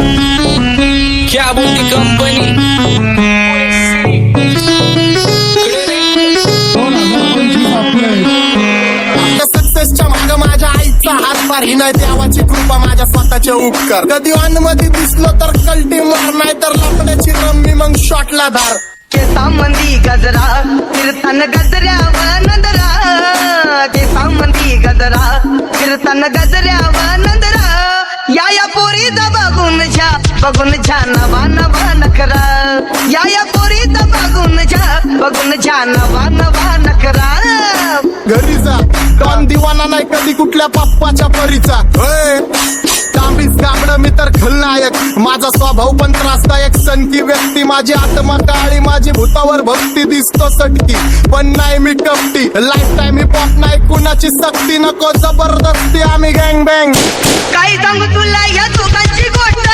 क्या बोलती कंपनी सक्सेसच्या माग माझ्या आईचा हातभार ही नाही देवाची कृपा माझ्या स्वतःचे उपकार कधी मध्ये दिसलो तर कल्टी मार नाही तर लपण्याची रम्मी मग शॉटला धार केसांमंदी गजरा कीर्तन गजऱ्यावर नंदरा केसांमंदी गजरा कीर्तन गजऱ्यावर नंदरा या पोरीचा बघून छा नवा नवा नखरा या पोरीचा बघून छा नवा नवा नखरा घरी जा डॉन दिवाना नाही कधी कुठल्या पप्पाच्या परीचा तांबीस गाबड मी तर खलनायक माझा स्वभाव पण त्रासदायक सनकी व्यक्ती माझी आत्मा काळी माझी भूतावर भक्ती दिसतो सटकी पण नाही मी कपटी लाईफ टाइम मी पॉप नाही कुणाची सक्ती नको जबरदस्ती आम्ही गँग बँग काय सांगू तुला या दोघांची गोष्ट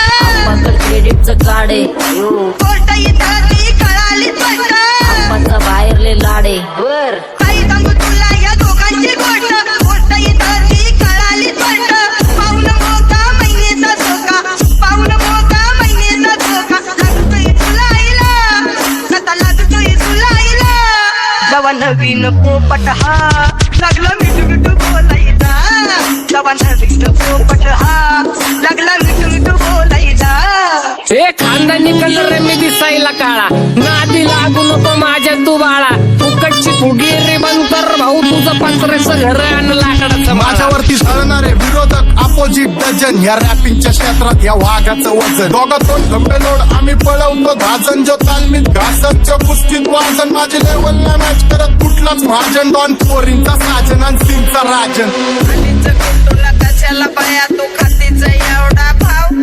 क्रेडिटचं काढे गोष्ट इथं ती कळाली स्पष्ट बाहेरले लाडे बर काय सांगू तुला या दोघांची गोष्ट इथं ती कळाली स्पष्ट पाऊन मोका महिनेचा धोका पाऊन मोका महिनेचा धोका लागतोय तुला आईला कथा लागतोय तुला आईला जवा नवीन पोपट हा लागला मिठू मिठू बोलायचा जवा नवीन पोपट हा लागला मिठू मिठू बोलायचा हे खानदानी कलर रे मी दिसायला काळा नादी लागू नको माझ्या तू बाळा फुकटची फुगी रे बंद कर भाऊ तुझं पत्रेचं घर आणि लाकडाचं माझ्यावरती झळणारे विरोधक अपोजिट डझन या रॅपिंगच्या क्षेत्रात या वाघाचं वजन दोघातून खंबे लोड आम्ही पळवतो धाजन जो तालमीत घासतच्या कुस्तीत वाजन माझी लेवल नाही मॅच करत कुठलाच महाजन डॉन पोरींचा साजन आणि सीनचा राजन तुला कशाला पाया तू खातीचा एवढा भाव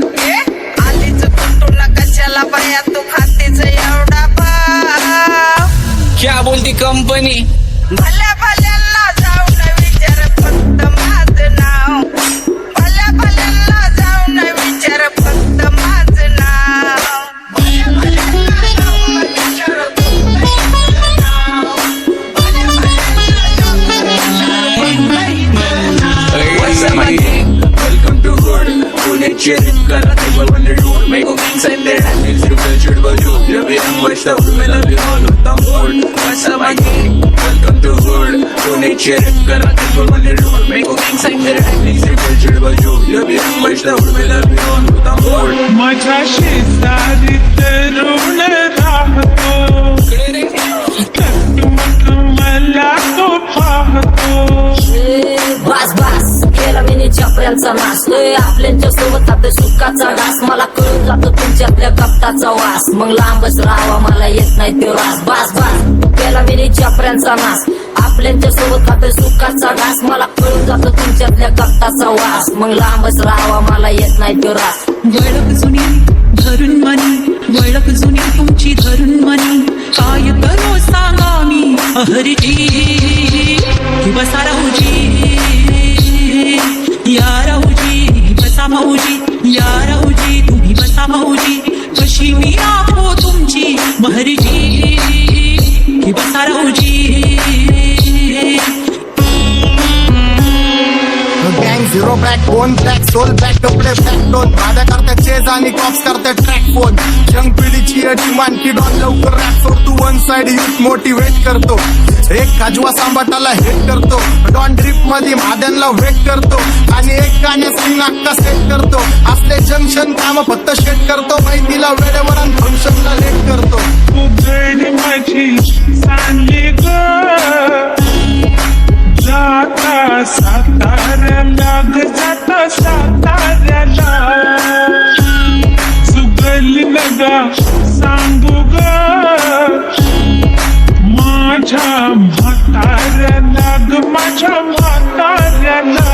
आलीच तुला कशाला पाया तू खातीचा एवढा भाव क्या बोलती कंपनी भल्या भल्यांना जाऊन विचार फक्त माझं नाव भल्या भल्यांना जाऊन विचार फक्त माझं नाव भल्या भल्यांना जाऊन विचार फक्त माझं नाव भल्या भल्यांना जाऊन विचार Welcome to Hood. Pune cheering kara table when they do make a man send their hands to the church but you love it and watch the women love you all with the mood. What's up my gang? Welcome to Hood. Pune cheering kara table when they do make a man send their hands to the church but you love it and watch the women love you all with the mood. माझ्या शेजारीत रुण राहतो मला तो पाहतो बस बस केला मी चपऱ्यांचा नाश आपल्यांच्या सोबत आपल्या सुखाचा घास मला कळून जातो तुमच्यातल्या कपटाचा वास मग लांबच राहावा मला येत नाही तो रास बस बस केला मी चपऱ्यांचा नाश आपल्यांच्या सोबत आपल्या सुखाचा घास मला कळून जातो तुमच्यातल्या कपटाचा वास मग लांबच राहावा मला येत नाही तो रास वळख जुनी धरून मनी वळख जुनी तुमची धरून मनी काय करू सांगा मी अहरजी बसा राहूजी या राहूजी बसा भाऊजी या राहूजी तुम्ही बसा भाऊजी कशी मी राहो तुमची महरजी बसा राहूजी गँग zero back bone black soul back कपडे बॅक डोन भाड्या करते चेज आणि कॉप्स करते ट्रॅक फोन जंग पिढीची अटी की डॉन लवकर रॅप सोडतो वन साइड युथ मोटिवेट करतो एक खाजवा सांबाटाला हेट करतो डॉन ड्रिप मध्ये भाद्यांना वेट करतो आणि एक गाण्यात सीन अक्का सेट करतो असले जंक्शन काम फक्त शेट करतो माहितीला वेळेवर आणि फंक्शनला लेट करतो उघड माझी सांगली ग जाता साताऱ्याला ग जाता साताऱ्याला सुगली नगा सांगू ग माझ्या म्हाताऱ्याला ग माझ्या म्हाताऱ्याला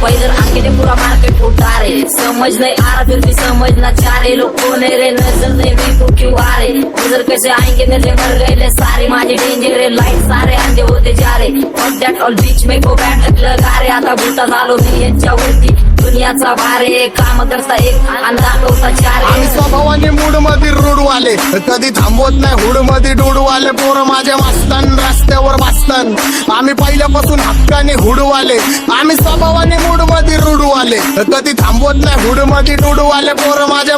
पहिलं आके पुरा मार्केट उतारे समझ नहीं आ रहा फिर भी समझना चाह रहे लोग कौन है रे नजर नहीं भी तो क्यों आ रहे नजर कैसे आएंगे नजर मर गए ले सारे माझे डेंजर रे लाइट सारे अंधे होते जा रहे और दैट ऑल बीच में को बैठ लगा रे आता भूता झालो मी यांच्यावरती दुनियाचा भारे काम करता एक अंदाज होता चार आम्ही स्वभावाने मूड मध्ये रूडवाले कधी थांबवत नाही हुड मध्ये डोडवाले पोरं माझ्या वाचतान रस्त्यावर वाचतान आम्ही पहिल्यापासून हक्काने हुडवाले आम्ही स्वभावाने मूड मध्ये रूडवाले कधी थांबवत नाही हुड मध्ये डोडवाले पोरं माझ्या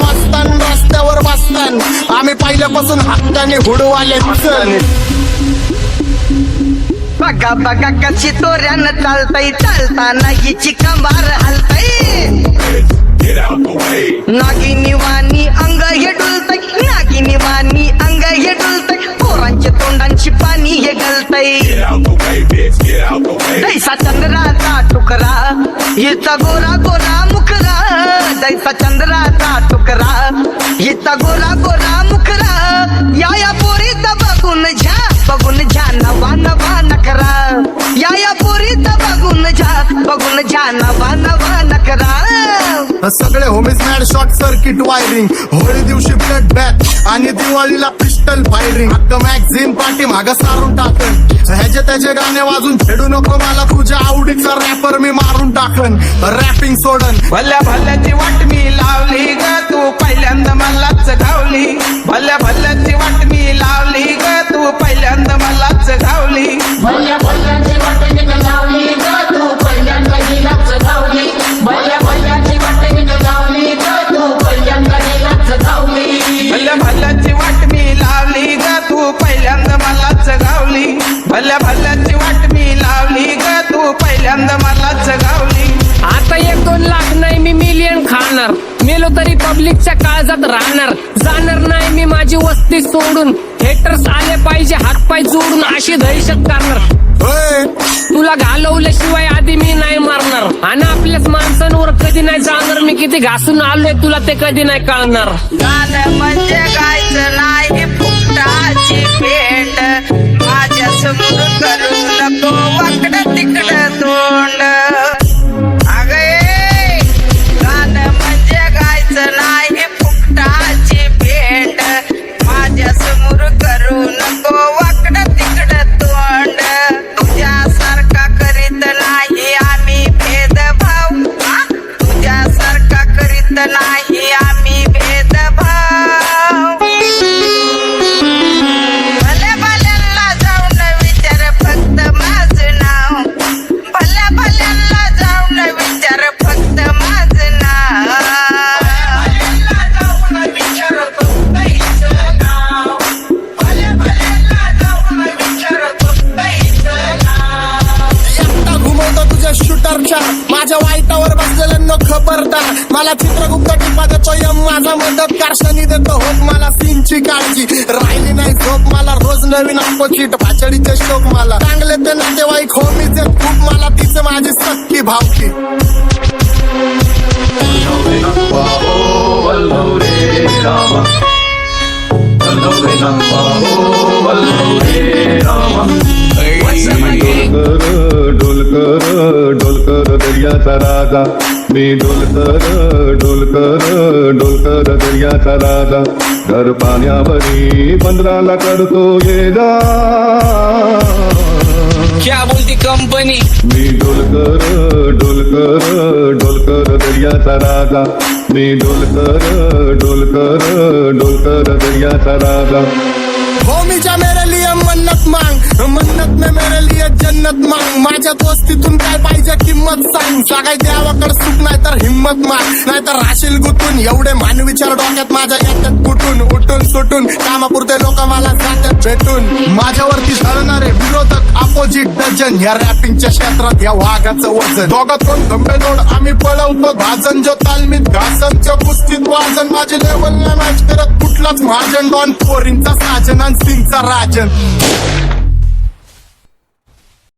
शासन आम्ही पहिल्यापासून हक्काने हुडवाले चल बघा बघा कशी तोऱ्यानं चालतय चालताना हिची कंबार हलतय नागिनी वाणी अंग हे डुलतय नागिनी वाणी अंग हे डुलतय पोरांच्या तोंडांची पाणी हे गलतय दैसा चंद्राचा टुकरा हिचा गोरा गोरा मुखरा दैसा चंद्राचा टुकरा हिचा गोरा गोरा मुखरा या पोरीचा बघून झा नवा नवा नकरा या पोरीचा बघून झा नवा नकरा सगळे homies mad short circuit wiring Holi दिवशी ब्लड बॅथ आणि दिवाळीला पिस्टल फायरिंग हक्क मॅगझिन पाठी मागं सारून टाकन ह्याचे त्याचे गाणे वाजून फेडू नको मला तुझ्या आवडीचा रॅपर मी मारून टाकन रॅपिंग सोडन भल्या भल्याची वाट मी लावली ग तू पहिल्यांदा मलाच गावली भल्या भल्याची वाट मी लावली ग तू पहिल्यांदा मलाच गावली भल्या भल्याची वाट मी लावली ग तू पहिल्यांदा हिलाच गावली भल्या भल्याची वाट मी लावली ग तू पहिल्यांदा हिलाच गावली भल्या भल्याची वाट मी लावली ग तू पहिल्यांदा मलाच गावली भल्या भल्याची वाट मी लावली ग तू पहिल्यांदा मलाच गावली आता 1-2 लाख नाही मी मिलियन खाणार मेलो तरी पब्लिकच्या काळजात राहणार जाणार नाही मी माझी वस्ती सोडून हेटर्स आले पाहिजे हातपाय जोडून अशी दहशत करणार होय तुला घालवल्याशिवाय आधी मी नाही मारणार आणि आपल्याच माणसांवर कधी नाही जाणार मी किती घासून आलोय तुला ते कधी नाही कळणार गाणं म्हणजे गायचं नाही फुकटाची भेट माझ्या समोर करू नको वाकडं तिकडं तोंड अगे गाणं म्हणजे गायचं नाही फुकटाची भेट माझ्या समोर करू नको वाकडं तिकडं तोंड तुझ्यासारखा करीत नाही आम्ही भेदभाव तुझ्यासारखा करीत नाही आम्ही भेदभाव भल्या भल्यांना जाऊन विचार फक्त माझं नाव भल्या भल्यांना जाऊन विचार फक्त माझं नाव एकटा घुमवतो तुझ्या शूटरच्या माझ्या वाईटावर बसलेल्यांना खबरदार मला चित्रगुप्त टिपा देतो यम माझा मदत कारशनी देतो होत मला सीनची काळजी राहिली नाही झोप मला रोज नवीन अपोजिट भाचडीचे शोक मला चांगले ते नातेवाईक होमीचे खूप मला तिचं माझी सक्की भावकी डोलकर दर्याचा राजा मी डोलकर दर्याचा राजा घर पाण्यावरी बंदराला करतो ये जा क्या बोलती कंपनी मी डोलकर दर्याचा राजा मी डोलकर दर्याचा राजा होमीच्या मेरे लिए मन्नत मांग मन्नत में मेरे लिए जन्नत मांग माझ्या दोस्तीतून काय पाहिजे किंमत सांग सगळ्या देवाकडे सुख नाही तर हिंमत माग नाही तर राशील गुतून एवढे मानविचार डोक्यात माझ्या येतात कुठून उठून सुटून कामापुरते लोक मला जातात भेटून माझ्यावरती धरणारे विरोधक अपोजिट डझन या रॅपिंगच्या क्षेत्रात या वाघाचं वजन दोघातून गंभे जोड आम्ही पळवतो भाजन जो तालमीत घासनच्या कुस्तीत वाजन माझी लेवल नाही मॅच करत कुठलाच महाजन डॉन पोरींचा साजन आणि सिंगचा राजन